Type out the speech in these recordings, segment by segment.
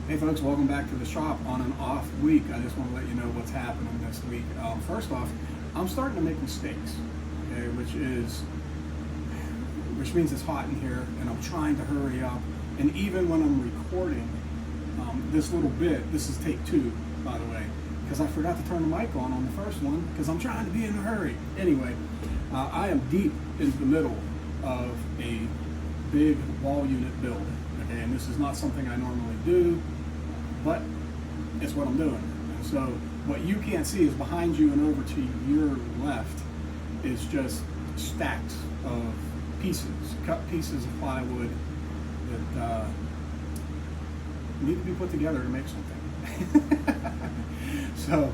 Hey folks, welcome back to the shop on an off week. I just want to let you know what's happening this week. First off, I'm starting to make mistakes, okay, which means it's hot in here and I'm trying to hurry up. And even when I'm recording this little bit, this is take 2, by the way, because I forgot to turn the mic on the first one because I'm trying to be in a hurry. Anyway, I am deep into the middle of a big wall unit build. Okay, and this is not something I normally do, but it's what I'm doing. And so what you can't see is behind you and over to your left is just stacks of pieces, cut pieces of plywood that need to be put together to make something. So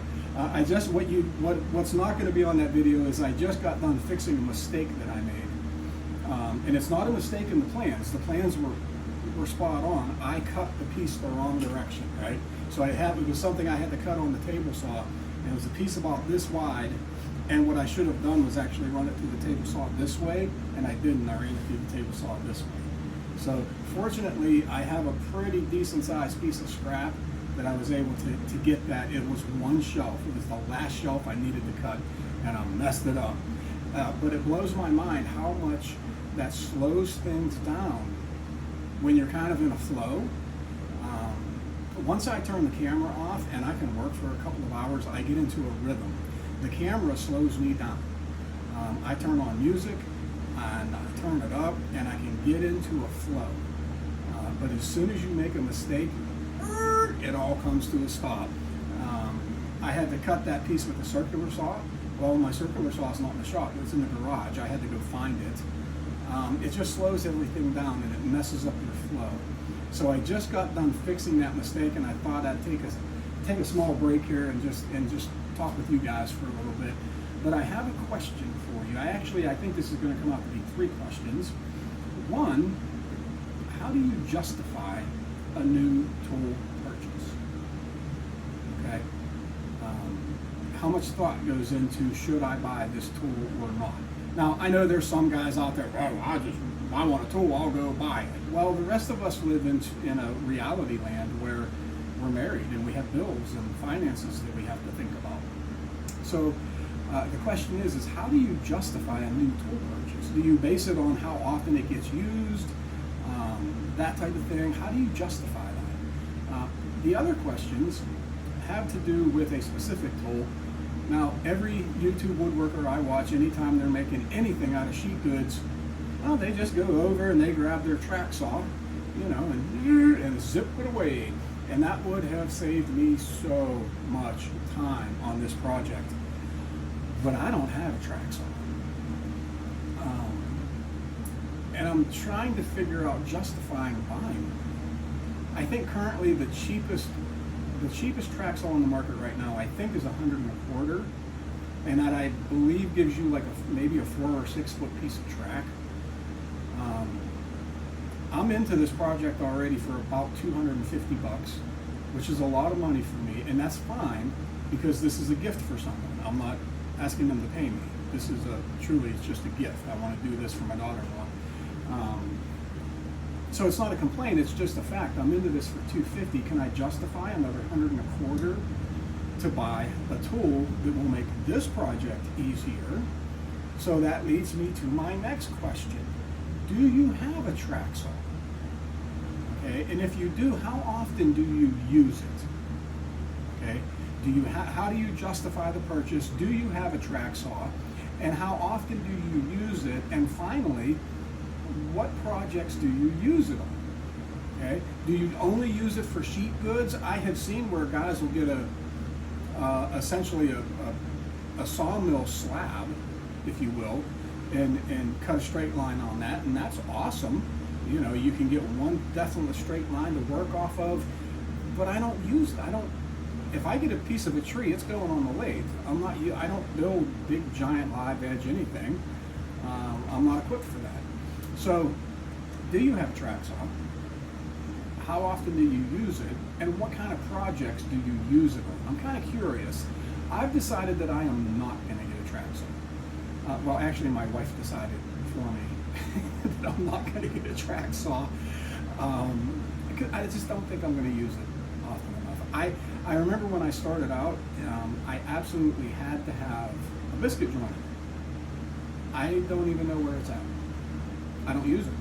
what's not going to be on that video is I just got done fixing a mistake that I made, and it's not a mistake in the plans. The plans were spot on. I cut the piece the wrong direction, right? So it was something I had to cut on the table saw, and it was a piece about this wide, and what I should have done was actually run it through the table saw this way, and I didn't. I ran it through the table saw this way. So fortunately, I have a pretty decent sized piece of scrap that I was able to get that. It was one shelf. It was the last shelf I needed to cut, and I messed it up. But it blows my mind how much that slows things down when you're kind of in a flow. Once I turn the camera off and I can work for a couple of hours, I get into a rhythm. The camera slows me down. I turn on music and I turn it up and I can get into a flow. But as soon as you make a mistake, it all comes to a stop. I had to cut that piece with a circular saw. Well, my circular saw is not in the shop, it's in the garage. I had to go find it. It just slows everything down and it messes up your flow. So I just got done fixing that mistake, and I thought I'd take a small break here and just talk with you guys for a little bit. But I have a question for you. I think this is going to come out to be 3 questions. One, how do you justify a new tool purchase? Okay. How much thought goes into should I buy this tool or not? Now, I know there's some guys out there, I want a tool, I'll go buy it. Well, the rest of us live in a reality land where we're married and we have bills and finances that we have to think about. So the question is how do you justify a new tool purchase? Do you base it on how often it gets used, that type of thing? How do you justify that? The other questions have to do with a specific tool. Now, every YouTube woodworker I watch, anytime they're making anything out of sheet goods, well, they just go over and they grab their track saw, and zip it away. And that would have saved me so much time on this project. But I don't have a track saw. And I'm trying to figure out justifying buying one. I think currently the cheapest track saw on the market right now, I think, is $125, and that I believe gives you like maybe a 4 or 6 foot piece of track. I'm into this project already for about $250, which is a lot of money for me, and that's fine because this is a gift for someone. I'm not asking them to pay me. This is truly, it's just a gift. I want to do this for my daughter-in-law. So it's not a complaint, it's just a fact. I'm into this for $250. Can I justify another $125 to buy a tool that will make this project easier? So that leads me to my next question. Do you have a track saw? Okay, and if you do, how often do you use it? Okay, how do you justify the purchase? Do you have a track saw? And how often do you use it? And finally, what projects do you use it on? Okay, do you only use it for sheet goods? I have seen where guys will get essentially a sawmill slab, if you will, and cut a straight line on that, and that's awesome. You can get one definite straight line to work off of, but I don't use it. If I get a piece of a tree, it's going on the lathe. I don't build big giant live edge anything. I'm not equipped for that. So, do you have a track saw? How often do you use it? And what kind of projects do you use it on? I'm kind of curious. I've decided that I am not going to get a track saw. Well, actually, my wife decided for me that I'm not going to get a track saw. I just don't think I'm going to use it. often enough. I remember when I started out, I absolutely had to have a biscuit joiner. I don't even know where it's at. I don't use it.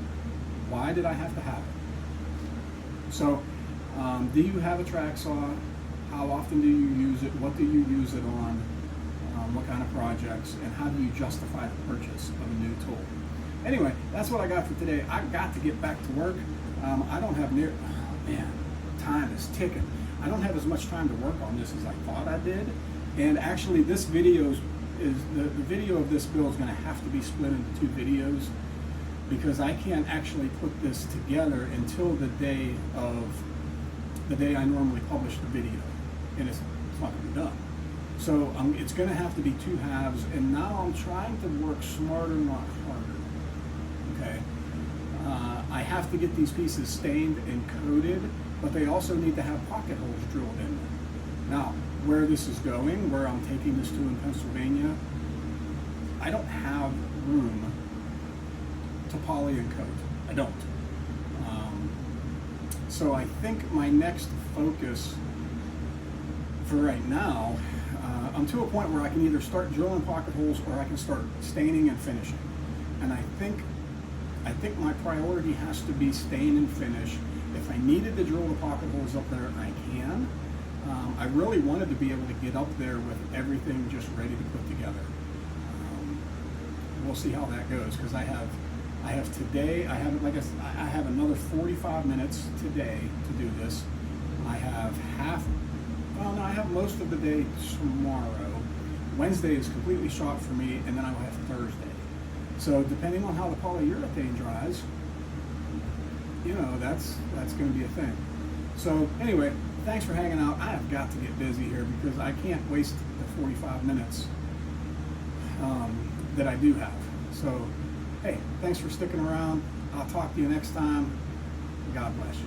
Why did I have to have it? So, do you have a track saw? How often do you use it? What do you use it on? What kind of projects? And how do you justify the purchase of a new tool? Anyway, that's what I got for today. I've got to get back to work. I don't have time is ticking. I don't have as much time to work on this as I thought I did. And actually, this video is the video of this build is going to have to be split into 2 videos, because I can't actually put this together until the day I normally publish the video, and it's not going to be done. So it's going to have to be 2 halves, and now I'm trying to work smarter, not harder. Okay, I have to get these pieces stained and coated, but they also need to have pocket holes drilled in them. Now, where this is going, where I'm taking this to in Pennsylvania, I don't have room to poly and coat. I don't. So I think my next focus for right now, I'm to a point where I can either start drilling pocket holes or I can start staining and finishing. And I think my priority has to be stain and finish. If I needed to drill the pocket holes up there, I can. I really wanted to be able to get up there with everything just ready to put together. We'll see how that goes, because I have today, I have another 45 minutes today to do this. I have most of the day tomorrow. Wednesday is completely shot for me, and then I will have Thursday. So depending on how the polyurethane dries, that's going to be a thing. So anyway, thanks for hanging out. I have got to get busy here because I can't waste the 45 minutes that I do have. So, hey, thanks for sticking around. I'll talk to you next time. God bless you.